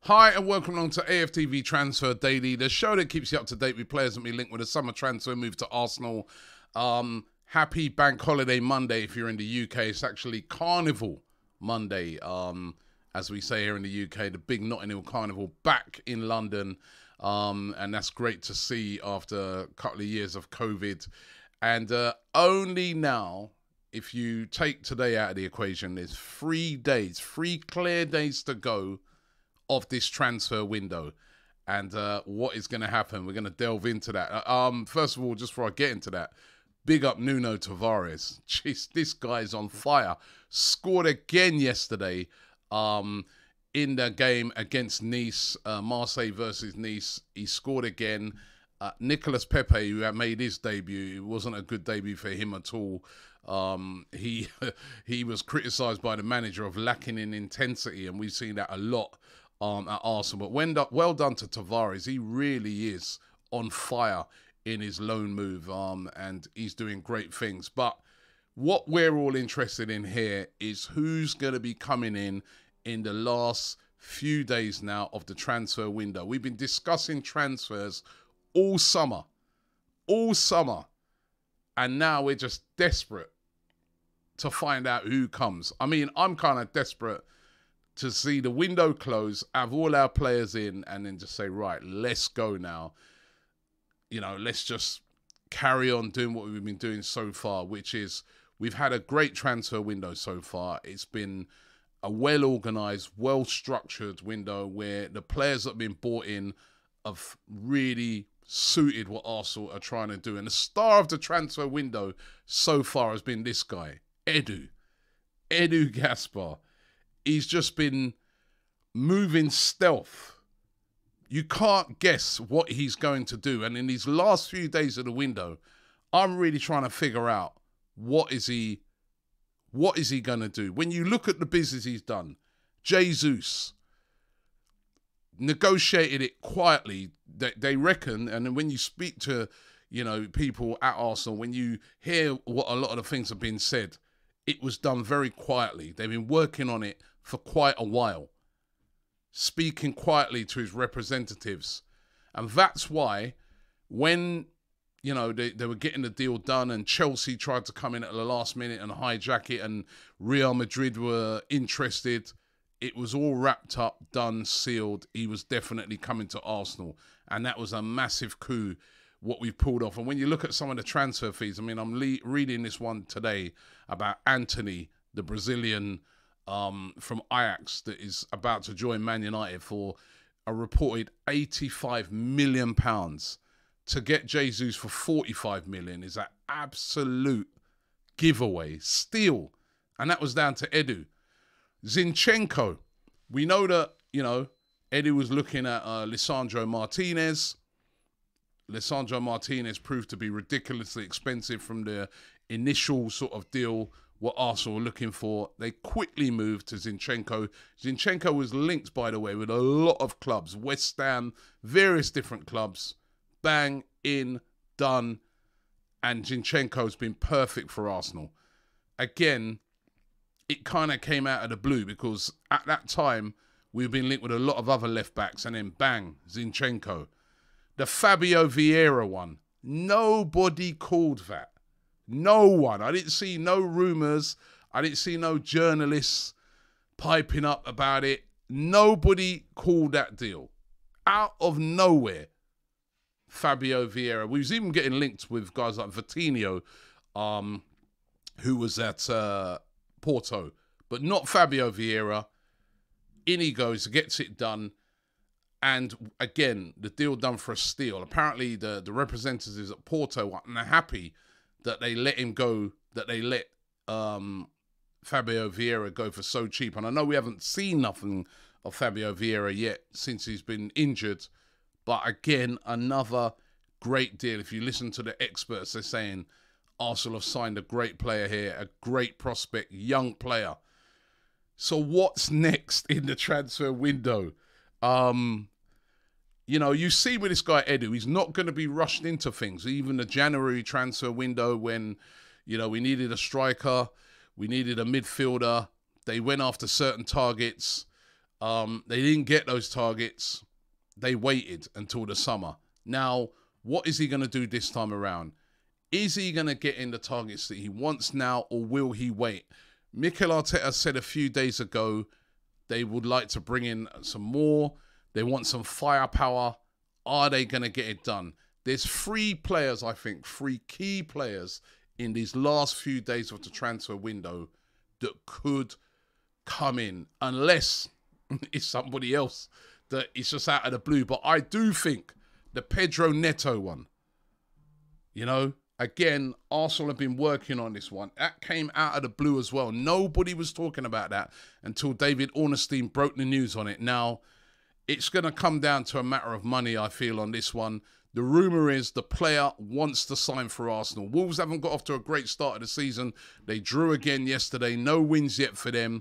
Hi and welcome along to AFTV Transfer Daily, the show that keeps you up to date with players that be linked with a summer transfer move to Arsenal. Happy Bank Holiday Monday if you're in the UK. It's actually Carnival Monday, as we say here in the UK, the big Notting Hill Carnival back in London. And that's great to see after a couple of years of COVID. And only now, if you take today out of the equation, there's 3 days, 3 clear days to go of this transfer window. And what is going to happen? We're going to delve into that. First of all, just before I get into that, big up Nuno Tavares. Jeez, this guy's on fire. Scored again yesterday in the game against Nice, Marseille versus Nice. He scored again. Nicolas Pepe, who had made his debut, it wasn't a good debut for him at all. He was criticised by the manager of lacking in intensity, and we've seen that a lot at Arsenal. But well done to Tavares. He really is on fire in his loan move, and he's doing great things. But what we're all interested in here is who's going to be coming in the last few days now of the transfer window. We've been discussing transfers all summer, and now we're just desperate to find out who comes. I mean, I'm kind of desperate to see the window close, have all our players in, and then just say, right, let's go now. You know, let's just carry on doing what we've been doing so far, which is we've had a great transfer window so far. It's been a well-organised, well-structured window where the players that have been bought in have really suited what Arsenal are trying to do. And the star of the transfer window so far has been this guy, Edu Gaspar. He's just been moving stealth. You can't guess what he's going to do. And in these last few days of the window, I'm really trying to figure out what is he going to do. When you look at the business he's done, Jesus negotiated it quietly. They reckon, and when you speak to, people at Arsenal, when you hear what a lot of the things have been said, it was done very quietly. They've been working on it for quite a while, speaking quietly to his representatives. And that's why when, they were getting the deal done and Chelsea tried to come in at the last minute and hijack it and Real Madrid were interested, it was all wrapped up, done, sealed. He was definitely coming to Arsenal. And that was a massive coup, what we pulled off. And when you look at some of the transfer fees, I mean, I'm reading this one today about Anthony, the Brazilian from Ajax that is about to join Man United for a reported £85 million. To get Jesus for 45 million is an absolute giveaway, steal. And that was down to Edu. Zinchenko, we know that, Edu was looking at Lisandro Martinez. Lisandro Martinez proved to be ridiculously expensive from the initial sort of deal what Arsenal were looking for. They quickly moved to Zinchenko. Zinchenko was linked, by the way, with a lot of clubs. West Ham, various different clubs. Bang, in, done. And Zinchenko's been perfect for Arsenal. Again, it kind of came out of the blue because at that time, we've been linked with a lot of other left-backs. And then bang, Zinchenko. The Fabio Vieira one. Nobody called that. No one. I didn't see no rumours. I didn't see no journalists piping up about it. Nobody called that deal. Out of nowhere, Fabio Vieira. We was even getting linked with guys like Vitinho, who was at Porto. But not Fabio Vieira. In he goes, gets it done. And again, the deal done for a steal. Apparently, the representatives at Porto are unhappy that they let him go, that they let Fabio Vieira go for so cheap. And I know we haven't seen nothing of Fabio Vieira yet since he's been injured. But again, another great deal. If you listen to the experts, they're saying Arsenal have signed a great player here, a great prospect, young player. So what's next in the transfer window? You see with this guy Edu, he's not going to be rushed into things. Even the January transfer window when, we needed a striker, we needed a midfielder. They went after certain targets. They didn't get those targets. They waited until the summer. Now, what is he going to do this time around? Is he going to get in the targets that he wants now, or will he wait? Mikel Arteta said a few days ago they would like to bring in some more. They want some firepower. Are they going to get it done? There's 3 players, I think, 3 key players in these last few days of the transfer window that could come in, unless it's somebody else that is just out of the blue. But I do think the Pedro Neto one, you know, again, Arsenal have been working on this one. That came out of the blue as well. Nobody was talking about that until David Ornstein broke the news on it. Now, it's going to come down to a matter of money, I feel, on this one. The rumour is the player wants to sign for Arsenal. Wolves haven't got off to a great start of the season. They drew again yesterday. No wins yet for them.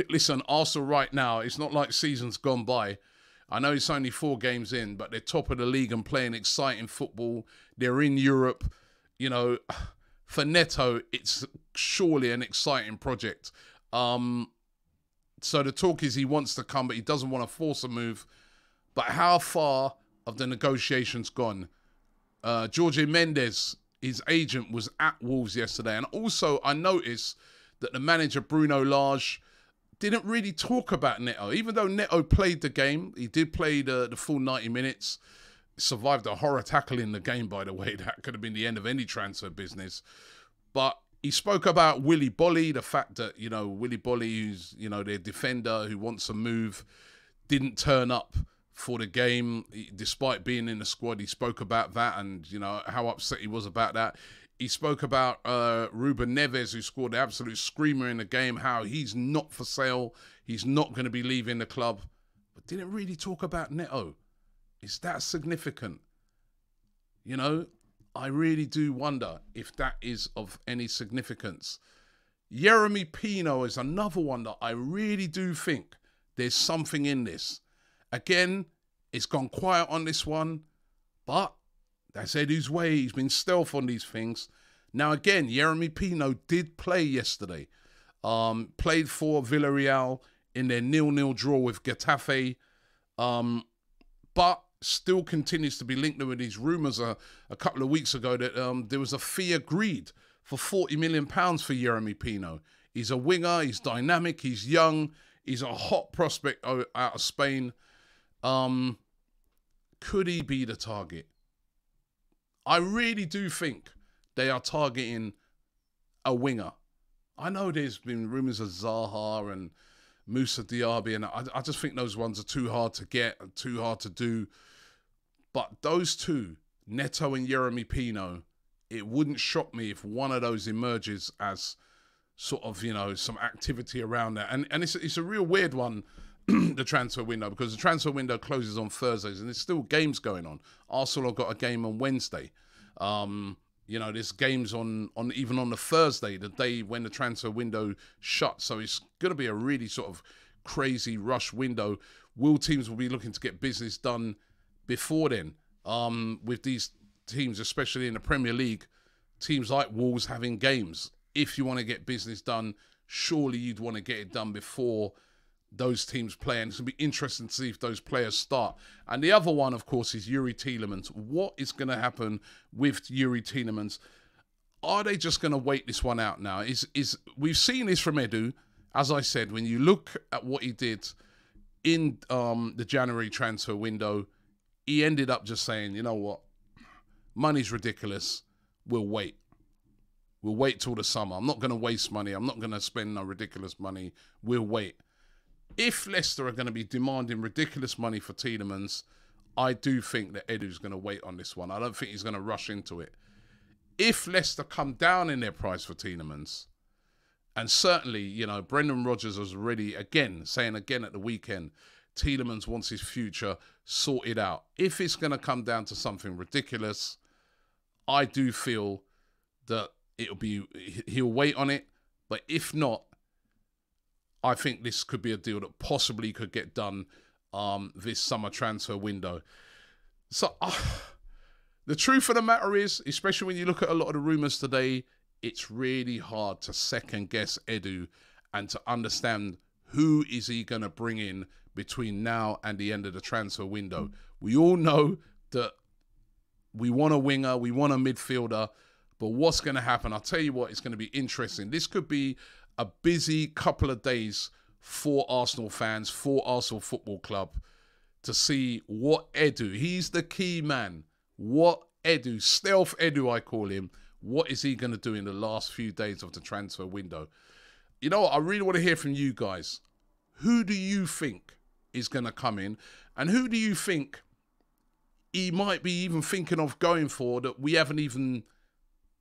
Listen, Arsenal right now, it's not like season's gone by. I know it's only 4 games in, but they're top of the league and playing exciting football. They're in Europe. You know, for Neto, it's surely an exciting project. So the talk is he wants to come, but he doesn't want to force a move. But how far of the negotiations gone? Jorge Mendes, his agent, was at Wolves yesterday. And also, I noticed that the manager, Bruno Lage, didn't really talk about Neto. Even though Neto played the game, he did play the full 90 minutes. Survived a horror tackle in the game, by the way. That could have been the end of any transfer business. But he spoke about Willy Bolly, the fact that, you know, Willy Bolly, who's, you know, their defender who wants a move, didn't turn up for the game. Despite being in the squad, he spoke about that and, you know, how upset he was about that. He spoke about Ruben Neves, who scored the absolute screamer in the game, how he's not for sale. He's not going to be leaving the club. But didn't really talk about Neto. Is that significant? You know, I really do wonder if that is of any significance. Yeremy Pino is another one that I really do think there's something in this. Again, it's gone quiet on this one, but that's Edu's way. He's been stealth on these things. Now, again, Yeremy Pino did play yesterday. Played for Villarreal in their 0-0 draw with Getafe. But still continues to be linked with these rumours a couple of weeks ago that there was a fee agreed for £40 million for Yeremy Pino. He's a winger. He's dynamic. He's young. He's a hot prospect out of Spain. Could he be the target? I really do think they are targeting a winger. I know there's been rumours of Zaha and Moussa Diaby, and I just think those ones are too hard to get and too hard to do. But those two, Neto and Yeremy Pino, it wouldn't shock me if one of those emerges as sort of, you know, some activity around that. And it's a real weird one, the transfer window, because the transfer window closes on Thursdays and there's still games going on. Arsenal have got a game on Wednesday. You know, there's games on even on the Thursday, the day when the transfer window shuts. So it's going to be a really sort of crazy rush window. Teams will be looking to get business done before then. With these teams, especially in the Premier League, teams like Wolves having games. If you want to get business done, surely you'd want to get it done before those teams play. And it's going to be interesting to see if those players start. And the other one, of course, is Yuri Tielemans. What is going to happen with Yuri Tielemans? Are they just going to wait this one out now? We've seen this from Edu. As I said, when you look at what he did in the January transfer window, he ended up just saying, you know what? Money's ridiculous. We'll wait. We'll wait till the summer. I'm not going to waste money. I'm not going to spend no ridiculous money. We'll wait. If Leicester are going to be demanding ridiculous money for Tielemans, I do think that Edu's going to wait on this one. I don't think he's going to rush into it. If Leicester come down in their price for Tielemans, and certainly, you know, Brendan Rodgers was already, saying at the weekend, Tielemans wants his future sorted out. If it's going to come down to something ridiculous, I do feel that he'll wait on it. But if not, I think this could be a deal that possibly could get done this summer transfer window. So the truth of the matter is, especially when you look at a lot of the rumours today, it's really hard to second guess Edu and to understand who is he going to bring in between now and the end of the transfer window? We all know that we want a winger, we want a midfielder, but what's going to happen? I'll tell you what, it's going to be interesting. This could be a busy couple of days for Arsenal fans, for Arsenal Football Club, to see what Edu, he's the key man, what Edu, Stealth Edu I call him, what is he going to do in the last few days of the transfer window? You know what, I really want to hear from you guys. Who do you think is going to come in? And who do you think he might be even thinking of going for that we haven't even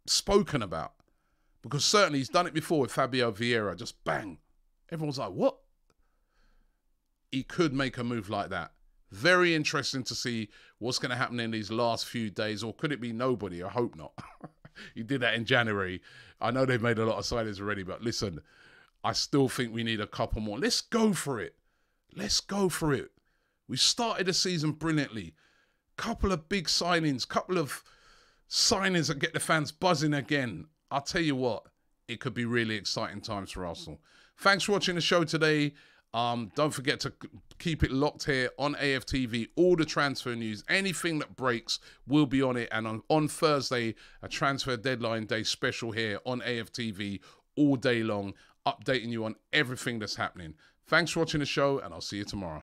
spoken about? Because certainly he's done it before with Fabio Vieira. Just bang. Everyone's like, what? He could make a move like that. Very interesting to see what's going to happen in these last few days. Or could it be nobody? I hope not. He did that in January. I know they've made a lot of signings already, but listen, I still think we need a couple more. Let's go for it. Let's go for it. We started the season brilliantly. Couple of big signings, couple of signings that get the fans buzzing again. I'll tell you what, it could be really exciting times for Arsenal. Thanks for watching the show today. Don't forget to keep it locked here on AFTV. All the transfer news, anything that breaks, will be on it. And on Thursday, a transfer deadline day special here on AFTV all day long, updating you on everything that's happening. Thanks for watching the show, and I'll see you tomorrow.